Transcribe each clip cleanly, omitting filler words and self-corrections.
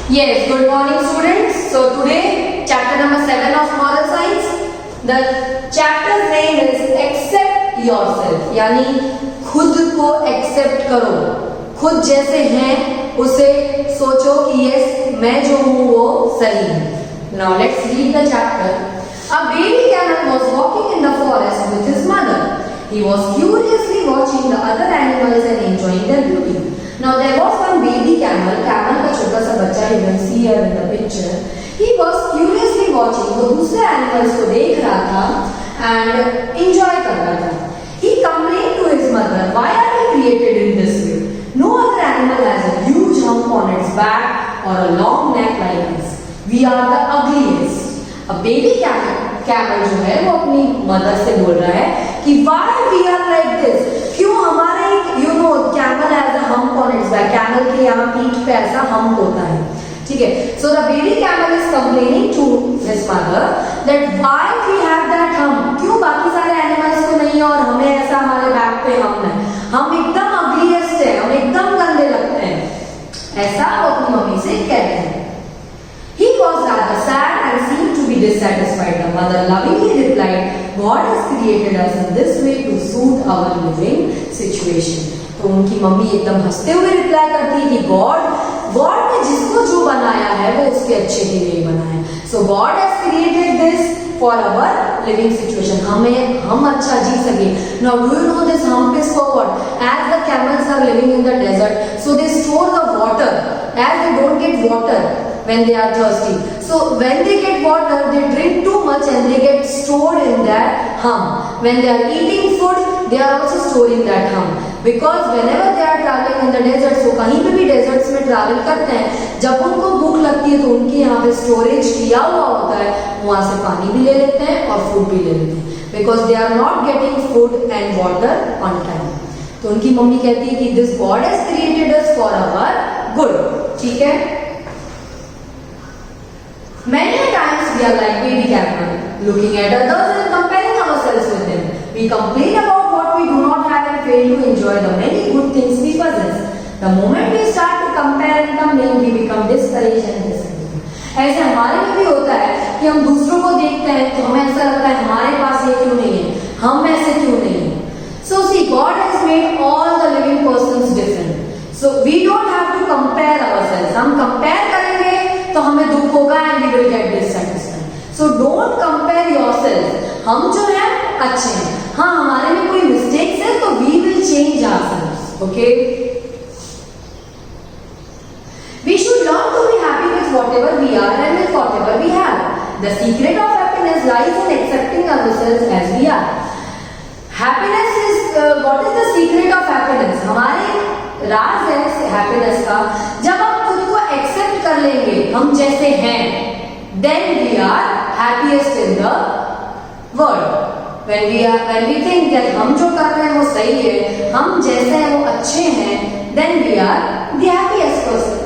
Yes, good morning students. So today chapter number 7 of moral science. The chapter's name is accept yourself. यानी खुद को accept करो. खुद जैसे हैं उसे सोचो कि yes मैं जो हूँ वो सही है. Now let's read the chapter. A baby camel was walking in the forest with his mother. He was curiously watching the other animals and enjoying their beauty. Now there was one baby camel का छोटा सा बच्चा, you can see here in the picture. He was curiously watching, वो दूसरे animals को देख रहा था and enjoy कर रहा था. He complained to his mother, why are we created in this way? No other animal has a huge hump on its back or a long neck like us. We are the ugliest. A baby camel जो है वो अपनी mother से बोल रहा है कि why we are like this? क्यों हमारे camel has a hump on its back. Camel के यहाँ पीठ पे ऐसा hump होता है, ठीक है? So the baby camel is complaining to his mother that why we have that hump? क्यों बाकी सारे animals को नहीं और हमें ऐसा हमारे बैक पे hump है? हम एकदम ugliest है, हम एकदम गंदे लगते हैं. ऐसा वो अपनी मम्मी से कहते हैं. He was rather sad and seemed to be dissatisfied. The mother lovingly replied, God has created us in this way to suit our living situation. तो उनकी मम्मी एकदम हंसते हुए रिप्लाई करती है कि गॉड ने जिसको जो बनाया है वो उसके अच्छे के लिए बनाया है. So God has created this for our living situation. हम अच्छा जी सके. Now do you know this hump is for what? As the camels are living in the desert, so they store the water as they don't get water when they are thirsty. So when they get water, they drink too much and they get stored in that hump. When they are eating food, they are also storing that hump. Because whenever they are traveling in the desert, so कहीं पे भी deserts में travel करते हैं, जब उनको भूख लगती है तो उनके यहाँ पे storage किया हुआ होता है, वहाँ से पानी भी ले लेते हैं और food भी ले लेते हैं. Because they are not getting food and water on time. तो उनकी मम्मी कहती है कि this God has created us for our good. ठीक है? Many times we are like baby camel, looking at others and comparing ourselves with them. We complain about what we do not have and fail to enjoy the many good things we possess. The moment we start to compare and complain, we become discouraged and disappointed. ऐसे हमारे में भी होता है कि हम दूसरों को देखते हैं तो हमें ऐसा लगता है हमारे पास ये क्यों नहीं है, हम ऐसे क्यों नहीं है. So see, God has made all the living persons different. So we don't have to compare ourselves. हम compare करेंगे तो हमें दुख होगा and we will get dissatisfied. So don't compare yourself. हम जो है अच्छे हैं. हाँ, हमारे में कोई mistakes है तो we will change ourselves. Okay? We should learn to be happy with whatever we are and with whatever we have. The secret of happiness lies in accepting ourselves as we are. Happiness is what is the secret of happiness? हमारे राज है happiness का. जब हम खुद को accept कर लेंगे हम जैसे हैं, then we are happiest in the world. When we think that हम जो कर रहे हैं वो सही है, हम जैसे हैं वो अच्छे हैं, then we are the happiest person.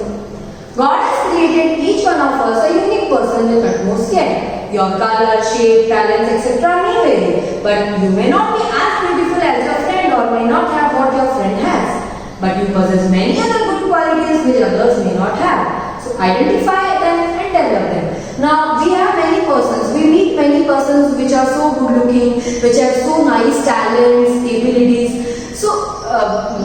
God has created each one of us a unique person with utmost care. Your color, shape, talents, etc. may vary, but you may not be as beautiful as your friend or may not have what your friend has. But you possess many other good qualities which others may not have. So identify them and develop them. Now we have many persons. We meet many persons which are so good looking, which have so nice talents, abilities. So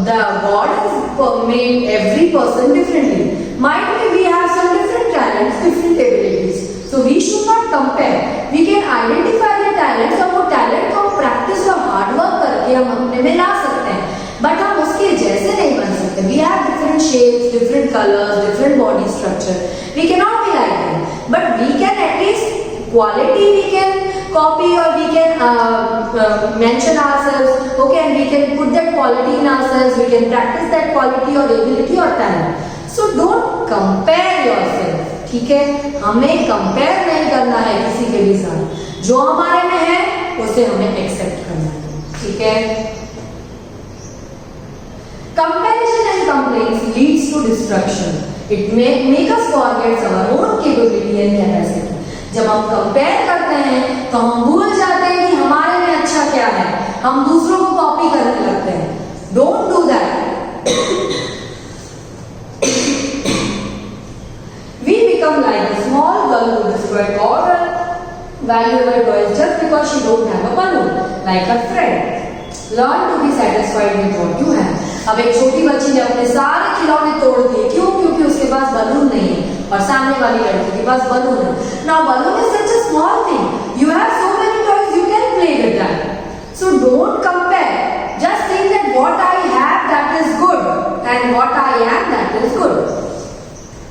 the God has made every person differently. Might be we have some different talents, different abilities. So we should not compare. We can identify the talents और वो talent को हम practice और hard work करके हम अपने में ला सकते हैं. But हम उसके जैसे नहीं बन सकते. We have different shapes, different colors, different body structure. We cannot be like them. But we can at least quality we can copy or we can mention ourselves. Okay, and we can put that quality in ourselves. We can practice that quality or ability or talent. So don't compare yourself. ठीक है? हमें compare नहीं करना है किसी के भी साथ. जो हमारे में है उसे हमें accept करना है. ठीक है? Comparison and complaints leads to destruction. It make us forget our own capability and capacity. जब हम compare करते हैं तो हम भूल जाते हैं कि हमारे में अच्छा क्या है. हम दूसरों को कॉपी करने लगते हैं. Don't do that. We value your toys just because she don't have a balloon, like a friend. Learn to be satisfied with what you have. अब एक छोटी बच्ची ने अपने सारे खिलौने तोड़ दिए, क्यों? क्योंकि उसके पास बलून नहीं है और सामने वाली लड़की के पास बलून है. Now balloon is such a small thing. You have so many toys, you can play with that. So don't compare. Just think that what I have, that is good, and what I am, that is good.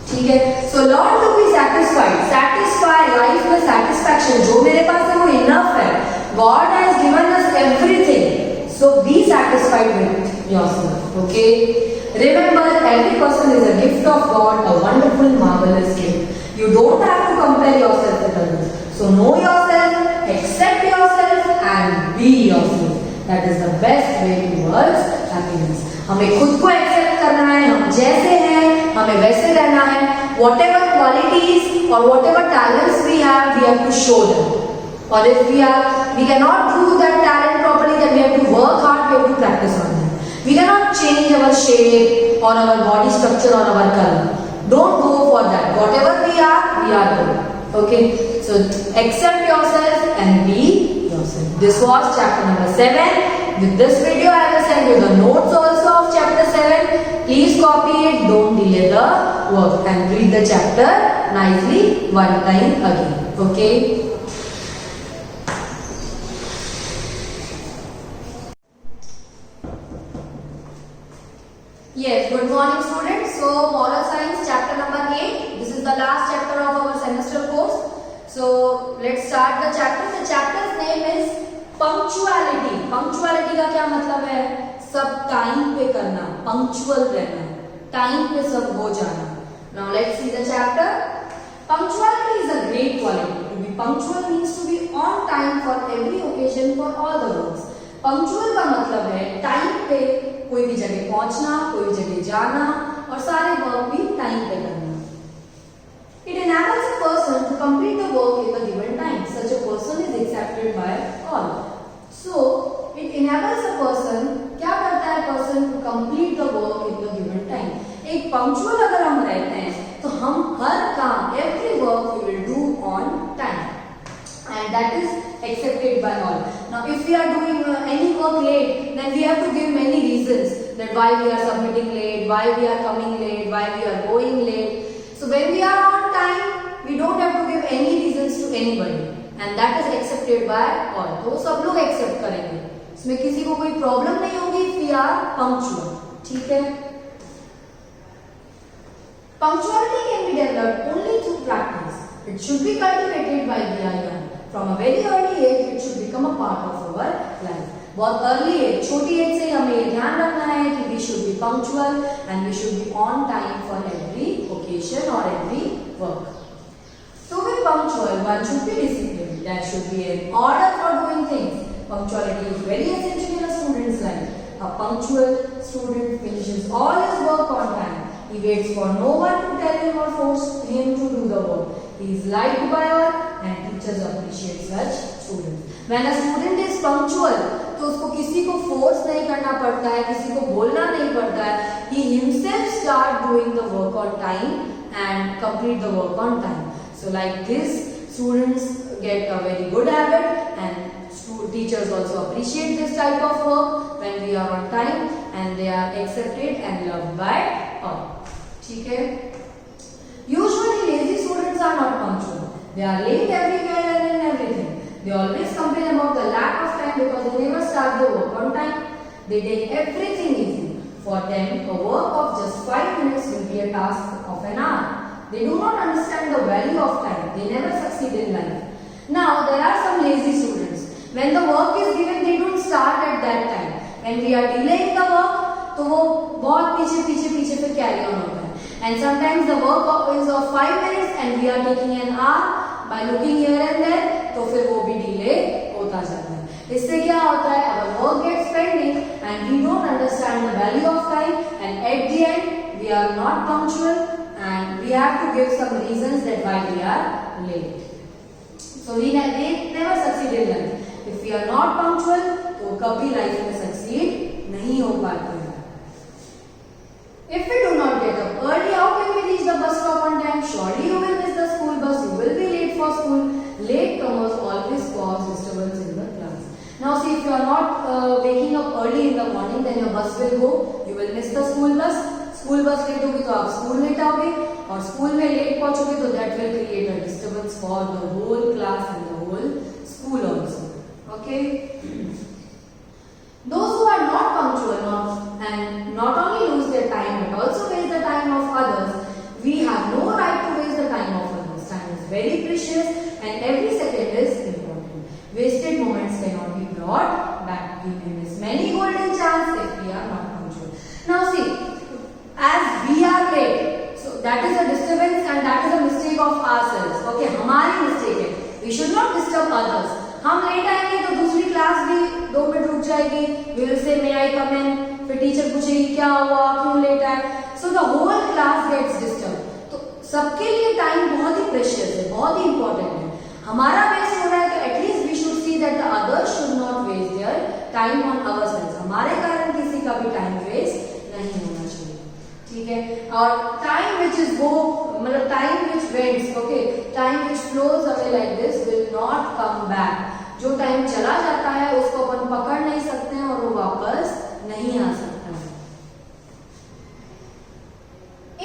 ठीक है? So learn to be satisfied. Satisfy life with satisfaction. जो मेरे पास है वो enough है. God has given us everything. So be satisfied with yourself. Okay? Remember, every person is a gift of God, a wonderful, marvelous gift. You don't have to compare yourself with others. So know yourself, accept yourself, and be yourself. That is the best way towards happiness. हमें खुद को accept करना है, हम जैसे हैं, हमें वैसे रहना है. Whatever qualities or whatever talents we have to show them. Or if we cannot do that talent properly, then we have to work hard, we have to practice on them. We cannot change our shape or our body structure or our color. Don't go for that. Whatever we are good. Okay? So accept yourself and be yourself. This was chapter number 7. With this video, I will send you the notes also of chapter 7. Please copy it. Don't delay the work and read the chapter nicely one time again. Okay? Yes, good morning students. So moral science chapter number 8. This is the last chapter of our semester course. So let's start the chapter. The chapter's name is punctuality. Punctuality का क्या मतलब है? सब time पे करना, punctual रहना, time पे सब हो जाना. Now let's see the chapter. Punctuality is a great quality. To be punctual means to be on time for every occasion for all the works. Punctual का मतलब है टाइम पे कोई भी जगह पहुंचना, कोई भी जगह जाना और सारे वर्क भी टाइम पे करना. It enables a person to complete the work in the given time. Such a person is accepted by all. So it enables a person, क्या करता है person to complete the work in the given time. एक punctual अगर हम रहते हैं तो हम हर काम, every work we will do on time. And that is accepted by all. Now if we are doing any work late, then we have to give many reasons that why we are submitting late, why we are coming late, why we are going late. So when we are on time, we don't have to give any reasons to anybody, and that is accepted by all. तो सब लोग accept करेंगे, इसमें किसी को कोई problem नहीं होगी if we are punctual. ठीक है? Punctuality can be developed only through practice. It should be cultivated while we are young. From a very early age, it should become a part of our life. बहुत early age, छोटी as से हमें ये ध्यान रखना है कि we should be punctual and we should be on time for every occasion or every work. To be punctual, one should be disciplined. There should be an order for doing things. Punctuality is very essential in a student's life. A punctual student finishes all his work on time. He waits for no one to tell him or force him to do the work. He is liked by all and teachers appreciate such students. When a student is punctual, तो उसको किसी को force नहीं करना पड़ता है, किसी को बोलना नहीं पड़ता है. He himself start doing the work on time and complete the work on time. So like this, students get a very good habit and teachers also appreciate this type of work when we are on time and they are accepted and loved by all. ठीक है? Usually lazy students are not punctual. They are late everywhere and in everything. They always complain about the lack of time because they never start the work on time. They take everything easy. For them, a work of just 5 minutes will be a task of an hour. They do not understand the value of time. They never succeed in life. Now, there are some lazy students. When the work is given, they don't start at that time. When we are delaying the work, तो वो बहुत पीछे फिर carry on होता है. And sometimes the work is of 5 minutes and we are taking an hour by looking here and there, तो फिर वो भी delay होता जाता है. इससे क्या होता है? Our work gets pending and we don't understand the value of time, and at the end we are not punctual and we have to give some reasons that why we are late. So they never succeed in life. If we are not punctual, तो कभी life में succeed नहीं हो पाते हैं. If we do not get up early, how can we reach the bus stop on time? Surely you will miss the school bus. You will be late for school. Late comers Now see, if you are not waking up early in the morning, then your bus will go. You will miss the school bus. School bus late होगी तो आप school late आओगे और school में late पहुंचोगे तो that will create a disturbance for the whole class and the whole school also. Okay, those who are not punctual and not only lose their time but also waste the time of others, we have no right to waste the time of others. Time is very precious and every second is important. Wasted moments cannot be brought back. We may miss many golden chances if we are not punctual. Now see, as we are late, so that is a disturbance and that is a mistake of ourselves. Okay, हमारी mistake है. We should not disturb others. हम late आएंगे तो दूसरी class भी 2 minute रुक जाएगी. We will say may I come in? फिर टीचर पूछेगी क्या हुआ, क्यों लेट आए. So the whole class gets disturbed. तो सबके लिए टाइम बहुत ही प्रेशियस है, बहुत ही इंपॉर्टेंट है. हमारा वेस्ट हो रहा है तो at least we should see that the others should not waste their time on ourselves. हमारे कारण किसी का भी टाइम वेस्ट नहीं होना चाहिए. ठीक है. और टाइम विच इज गो मतलब time which vents, okay, time which flows away like this will not come back. जो टाइम चला जाता है उसको अपन पकड़ नहीं सकते हैं और वो वापस नहीं आ सकता है.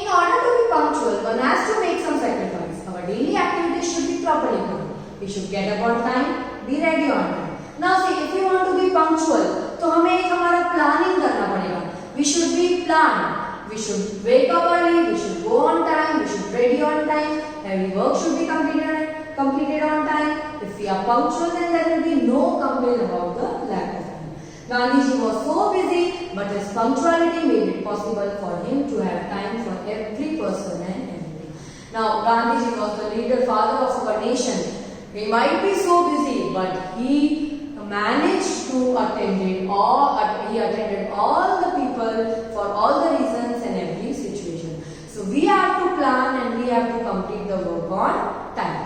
In order to be punctual, one has to make some sacrifice. Our daily activities should be properly done. We should get up on time, be ready on time. Now see, if you want to be punctual, तो हमें एक हमारा planning करना पड़ेगा. We should be planned. We should wake up early, we should go on time, we should ready on time, every work should be completed on time. If we are punctual, then there will be no complaint about the lack of time. Gandhiji was so busy, but his punctuality made it possible for him to have time for every person and everything. Now, Gandhiji was the leader, father of our nation. He might be so busy, but he managed to attend all the people for all the reasons and every situation. So we have to plan and we have to complete the work on time.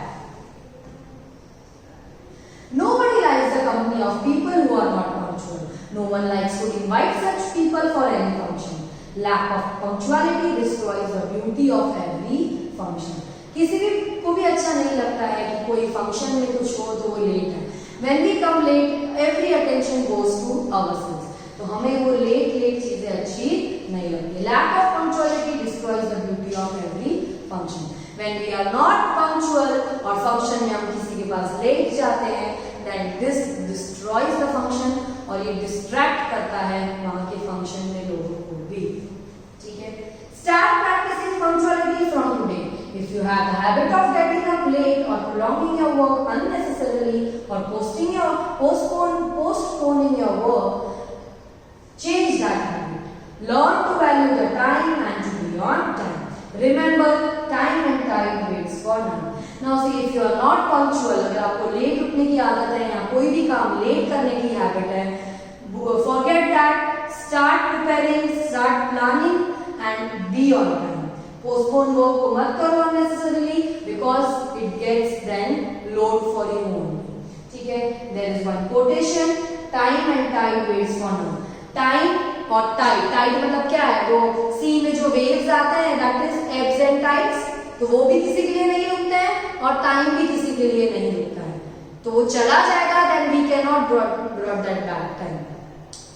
Nobody likes the company of people who are not punctual. No one likes to invite such people for any function. Lack of punctuality destroys the beauty of every function. किसी भी को भी अच्छा नहीं लगता है कि कोई फंक्शन में कुछ हो तो वो लेट है. When we come late, every attention goes to ourselves. तो हमें वो लेट चीजें अच्छी नहीं लगती. Lack of punctuality destroys the beauty of every function. When we are not punctual और function में हम किसी के पास लेट जाते हैं, then this destroys the function और ये distract करता है वहाँ के function में लोगों को भी. ठीक है. Start practicing punctuality from today. If you have the habit of getting up late or prolonging your work unnecessarily or postponing your work, change that habit. Learn to value the time and to be on time. Remember, time and tide waits for none. Now see, if you are not punctual, अगर आपको late उठने की आदत है या कोई भी काम लेट करने की हैबिट है, forget that. Start preparing, start planning and be on time. Postpone work को मत करो unnecessarily because it gets then load for you only. ठीक है. There is one quotation, time and tide waits for none. Time और tide, tide मतलब क्या है, वो सी में जो waves आते हैं that is ebbs and tides, तो वो भी किसी के लिए नहीं रुकते हैं और time भी किसी के लिए नहीं रुकता है. तो वो चला जाएगा, then we cannot brought that back time.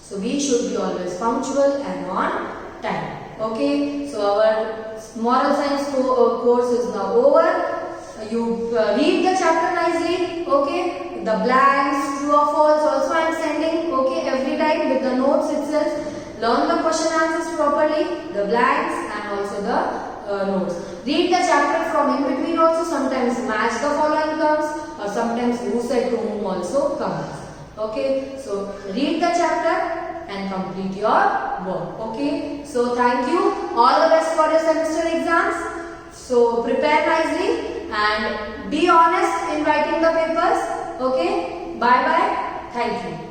So we should be always punctual and on time. Okay, so our moral science course is now over. You read the chapter nicely. Okay, the blanks, true or false also I am sending. Okay, every time with the notes itself. Learn the question answers properly, the blanks and also the notes. Read the chapter from in between also. Sometimes match the following comes or sometimes who said to whom also comes. Okay, so read the chapter and complete your work. Okay, so thank you. All the best for your semester exams. So prepare nicely and be honest in writing the papers. Okay, bye bye. Thank you.